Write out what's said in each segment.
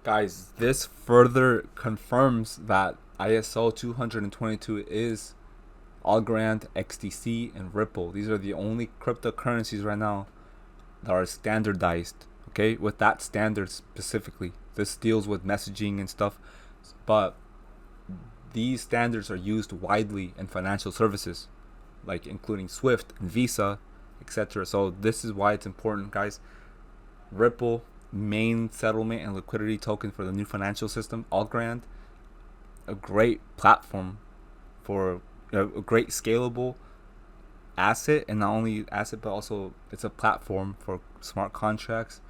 Guys, this further confirms that ISO 222 is Algorand, XDC, and Ripple. These are the only cryptocurrencies right now that are standardized. Okay, with that standard specifically, this deals with messaging and stuff, but these standards are used widely in financial services, like including Swift and Visa, etc. So this is why it's important, guys. Ripple, main settlement and liquidity token for the new financial system. Algorand, a great platform for a great scalable asset, and not only asset but also it's a platform for smart contracts.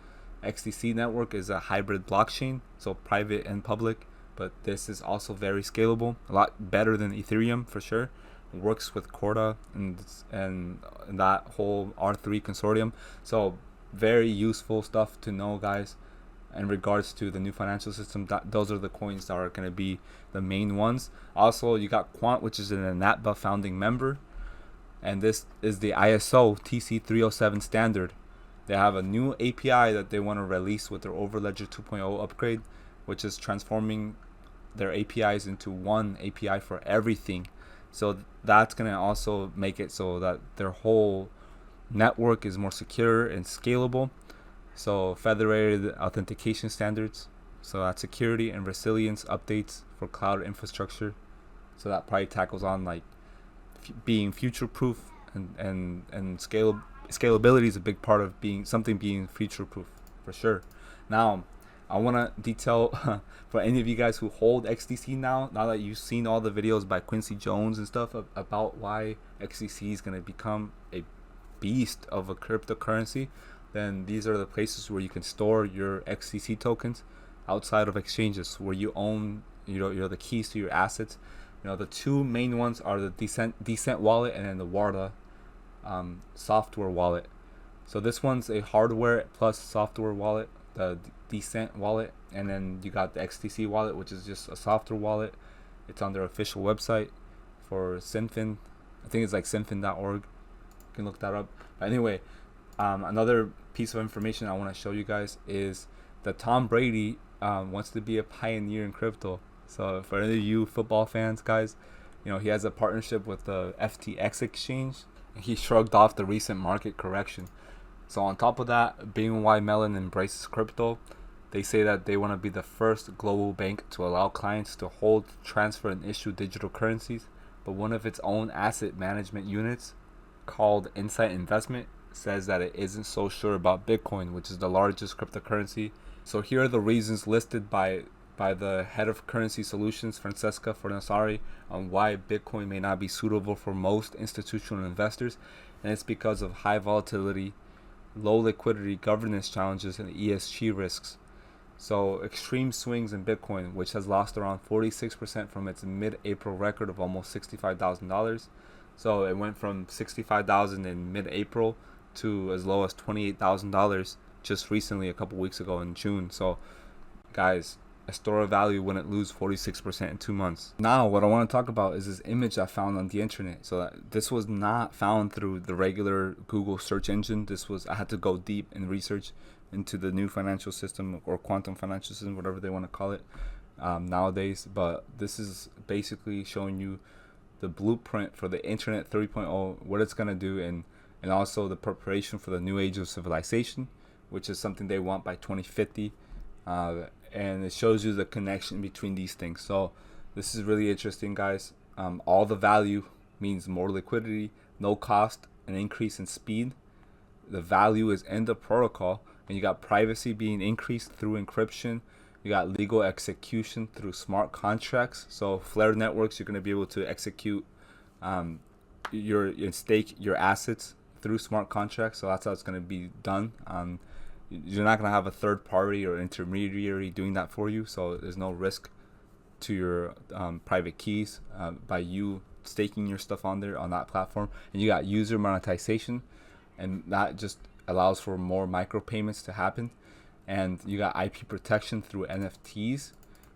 XDC network is a hybrid blockchain, so private and public, but this is also very scalable, a lot better than Ethereum for sure. It works with Corda and that whole R3 consortium. So very useful stuff to know, guys, in regards to the new financial system. Those are the coins that are going to be the main ones. Also, you got Quant, which is an INATBA founding member, and this is the ISO TC 307 standard. They have a new API that they want to release with their Overledger 2.0 upgrade, which is transforming their APIs into one API for everything. So that's going to also make it so that their whole network is more secure and scalable. So federated authentication standards, so that security and resilience updates for cloud infrastructure. So that probably tackles on like being future proof, and scalability is a big part of being future proof for sure. Now I want to detail for any of you guys who hold XDC now that you've seen all the videos by Quincy Jones and stuff about why XDC is going to become a beast of a cryptocurrency, then these are the places where you can store your XDC tokens outside of exchanges, where you own, you're the keys to your assets. The two main ones are the Decent wallet and then the Warda software wallet. So this one's a hardware plus software wallet, the Decent wallet, and then you got the XDC wallet, which is just a software wallet. It's on their official website for Synfin. I think it's like synfin.org. You can look that up. But anyway, another piece of information I want to show you guys is that Tom Brady wants to be a pioneer in crypto. So for any of you football fans, guys, he has a partnership with the FTX exchange, and he shrugged off the recent market correction. So on top of that, BNY Mellon embraces crypto. They say that they want to be the first global bank to allow clients to hold, transfer, and issue digital currencies. But one of its own asset management units, called Insight Investment, says that it isn't so sure about Bitcoin, which is the largest cryptocurrency. So here are the reasons listed by the head of currency solutions, Francesca Fornassari, on why Bitcoin may not be suitable for most institutional investors. And it's because of high volatility, low liquidity, governance challenges, and ESG risks. So extreme swings in Bitcoin, which has lost around 46% from its mid-April record of almost $65,000. So it went from $65,000 in mid-April to as low as $28,000 just recently, a couple weeks ago in June. So guys, a store of value wouldn't lose 46% in 2 months. Now what I want to talk about is this image I found on the internet. So this was not found through the regular Google search engine. I had to go deep in research into the new financial system, or quantum financial system, whatever they want to call it nowadays. But this is basically showing you the blueprint for the Internet 3.0, what it's going to do, and also the preparation for the new age of civilization, which is something they want by 2050. And it shows you the connection between these things. So this is really interesting, guys. All the value means more liquidity, no cost, an increase in speed. The value is in the protocol, and you got privacy being increased through encryption. You got legal execution through smart contracts. So Flare networks, you're going to be able to execute your stake your assets through smart contracts. So that's how it's going to be done. You're not going to have a third party or intermediary doing that for you. So there's no risk to your private keys by you staking your stuff on there on that platform. And you got user monetization, and that just allows for more micropayments to happen. And you got IP protection through NFTs.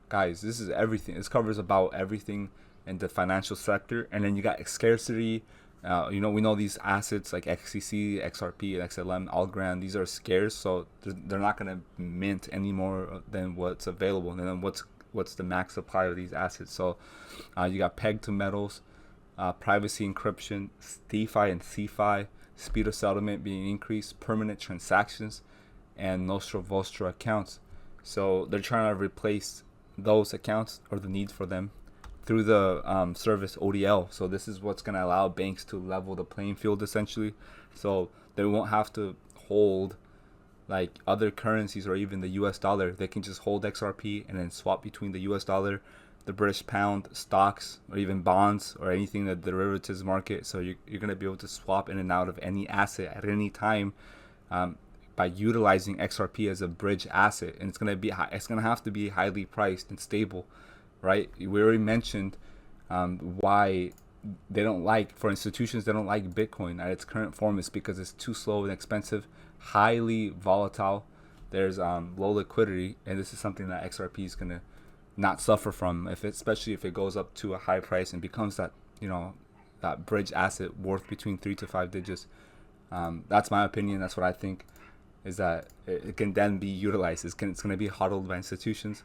Guys, this is everything. This covers about everything in the financial sector. And then you got scarcity We know these assets like XCC, XRP, and XLM, Algorand, these are scarce, so they're not going to mint any more than what's available, and then what's the max supply of these assets. So you got peg to metals, privacy encryption, DeFi and CeFi, speed of settlement being increased, permanent transactions, and Nostra Vostra accounts. So they're trying to replace those accounts, or the need for them, through the service ODL. So this is what's going to allow banks to level the playing field, essentially. So they won't have to hold like other currencies or even the US dollar. They can just hold XRP and then swap between the US dollar, the British pound, stocks, or even bonds, or anything in the derivatives market. So you're going to be able to swap in and out of any asset at any time, by utilizing XRP as a bridge asset. And it's going to have to be highly priced and stable, right? We already mentioned why they don't like, for institutions, they don't like Bitcoin at its current form. Is because it's too slow and expensive, highly volatile. There's low liquidity, and this is something that XRP is going to not suffer from, especially if it goes up to a high price and becomes that that bridge asset worth between 3 to 5 digits. That's my opinion. That's what I think, is that it can then be utilized. It's going to be hodled by institutions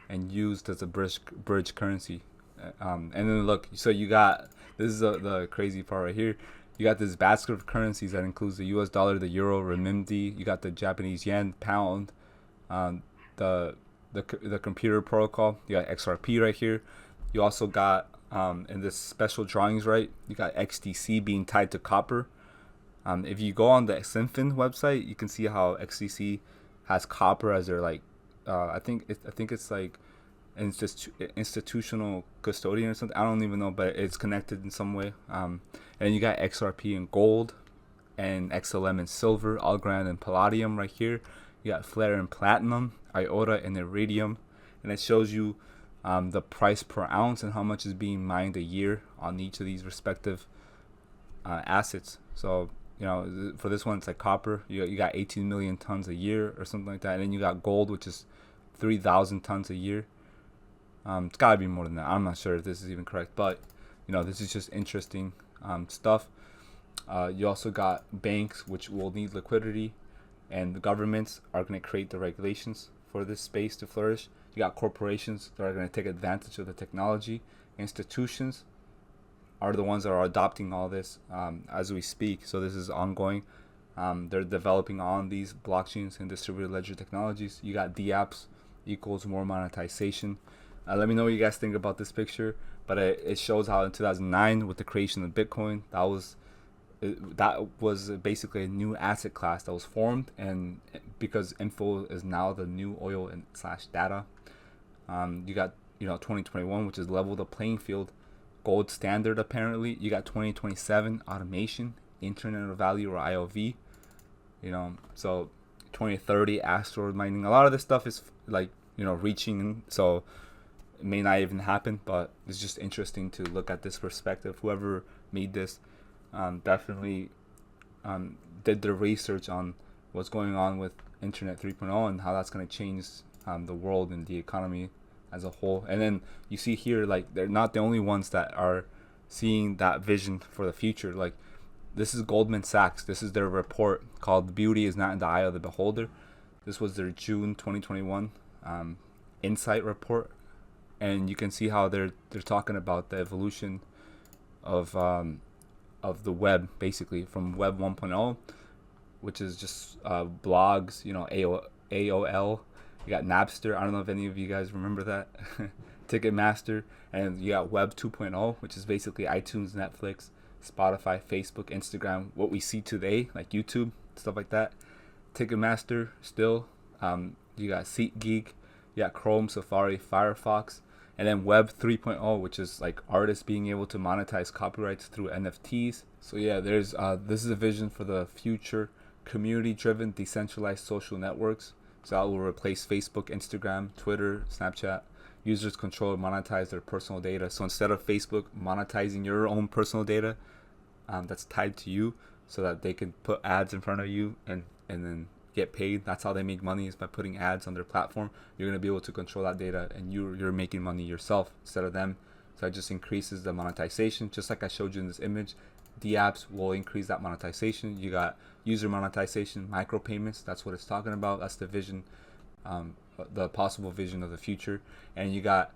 and used as a bridge currency. And then look, so you got, this is the crazy part right here. You got this basket of currencies that includes the US dollar, the euro, renminbi. You got the Japanese yen, pound, the computer protocol. You got XRP right here. You also got in this special drawings, right, you got XDC being tied to copper. If you go on the Xinfin website, you can see how XDC has copper as their I think it's like institutional custodian or something. I don't even know, but it's connected in some way. And you got XRP in gold, and XLM in silver, Algorand and palladium right here. You got Flare in platinum, IOTA and iridium, and it shows you the price per ounce and how much is being mined a year on each of these respective assets. So for this one, it's like copper. You got 18 million tons a year or something like that. And then you got gold, which is 3,000 tons a year. It's got to be more than that. I'm not sure if this is even correct, but this is just interesting stuff. You also got banks, which will need liquidity, and the governments are going to create the regulations for this space to flourish. You got corporations that are going to take advantage of the technology. Institutions are the ones that are adopting all this as we speak. So this is ongoing. They're developing on these blockchains and distributed ledger technologies. You got dApps equals more monetization. Let me know what you guys think about this picture. But it shows how in 2009, with the creation of Bitcoin, that was basically a new asset class that was formed, and because info is now the new oil and / data. You got 2021, which is level the playing field, gold standard apparently. You got 2027 automation, Internet of Value, or IOV. So 2030 asteroid mining. A lot of this stuff is reaching, so it may not even happen, but it's just interesting to look at this perspective. Whoever made this definitely did the research on what's going on with Internet 3.0 and how that's going to change the world and the economy as a whole. And then you see here, they're not the only ones that are seeing that vision for the future. This is Goldman Sachs. This is their report called "Beauty is Not in the Eye of the Beholder." This was their June 2021 insight report, and you can see how they're talking about the evolution of the web, basically from Web 1.0, which is just blogs, AOL. You got Napster. I don't know if any of you guys remember that. Ticketmaster. And you got Web 2.0, which is basically iTunes, Netflix, Spotify, Facebook, Instagram, what we see today, like YouTube, stuff like that. Ticketmaster still. You got SeatGeek. You got Chrome, Safari, Firefox. And then Web 3.0, which is artists being able to monetize copyrights through NFTs. So yeah, there's this is a vision for the future community-driven decentralized social networks. So that will replace Facebook, Instagram, Twitter, Snapchat. Users control and monetize their personal data. So instead of Facebook monetizing your own personal data that's tied to you, so that they can put ads in front of you and then get paid. That's how they make money, is by putting ads on their platform. You're going to be able to control that data, and you're making money yourself instead of them. So it just increases the monetization, just like I showed you in this image. dApps will increase that monetization. You got user monetization, micropayments. That's what it's talking about. That's the vision, the possible vision of the future. And you got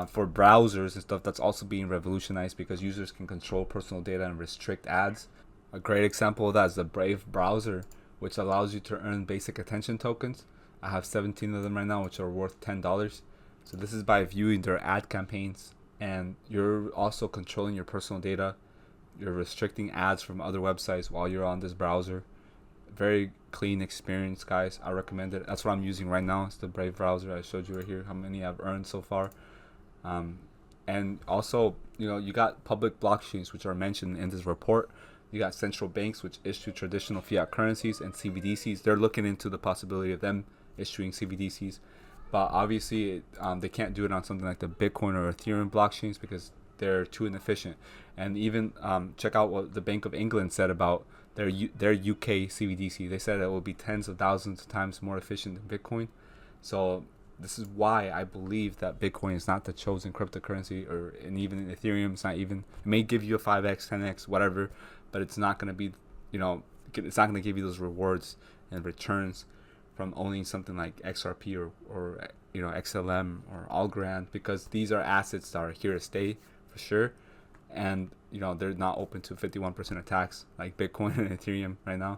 for browsers and stuff, that's also being revolutionized because users can control personal data and restrict ads. A great example of that is the Brave browser, which allows you to earn basic attention tokens. I have 17 of them right now, which are worth $10. So this is by viewing their ad campaigns, and you're also controlling your personal data. You're restricting ads from other websites while you're on this browser. Very clean experience, guys. I recommend it. That's what I'm using right now. It's the Brave browser. I showed you right here how many I've earned so far. And also, you got public blockchains, which are mentioned in this report. You got central banks, which issue traditional fiat currencies, and CBDCs. They're looking into the possibility of them issuing CBDCs. But obviously, they can't do it on something like the Bitcoin or Ethereum blockchains because they're too inefficient. And even check out what the Bank of England said about their UK CBDC. They said it will be tens of thousands of times more efficient than Bitcoin. So this is why I believe that Bitcoin is not the chosen cryptocurrency, and even Ethereum. It's not even. It may give you a 5x, 10x, whatever, but it's not going to be, it's not going to give you those rewards and returns from owning something like XRP or XLM or Algorand, because these are assets that are here to stay for sure, and they're not open to 51% attacks like Bitcoin and Ethereum right now.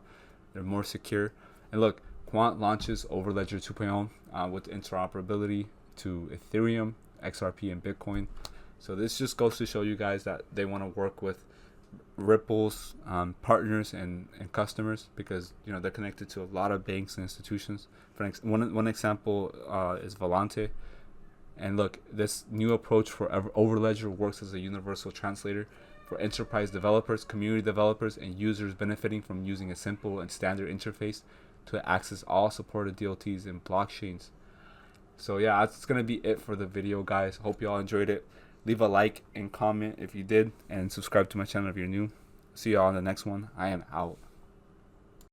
They're more secure. And look, Quant launches Overledger 2.0 with interoperability to Ethereum, XRP, and Bitcoin. So this just goes to show you guys that they want to work with Ripple's partners and customers, because they're connected to a lot of banks and institutions. For one example is Volante. And look, this new approach for Overledger works as a universal translator for enterprise developers, community developers, and users benefiting from using a simple and standard interface to access all supported DLTs and blockchains. So yeah, that's gonna be it for the video, guys. Hope you all enjoyed it. Leave a like and comment if you did, and subscribe to my channel if you're new. See y'all on the next one. I am out.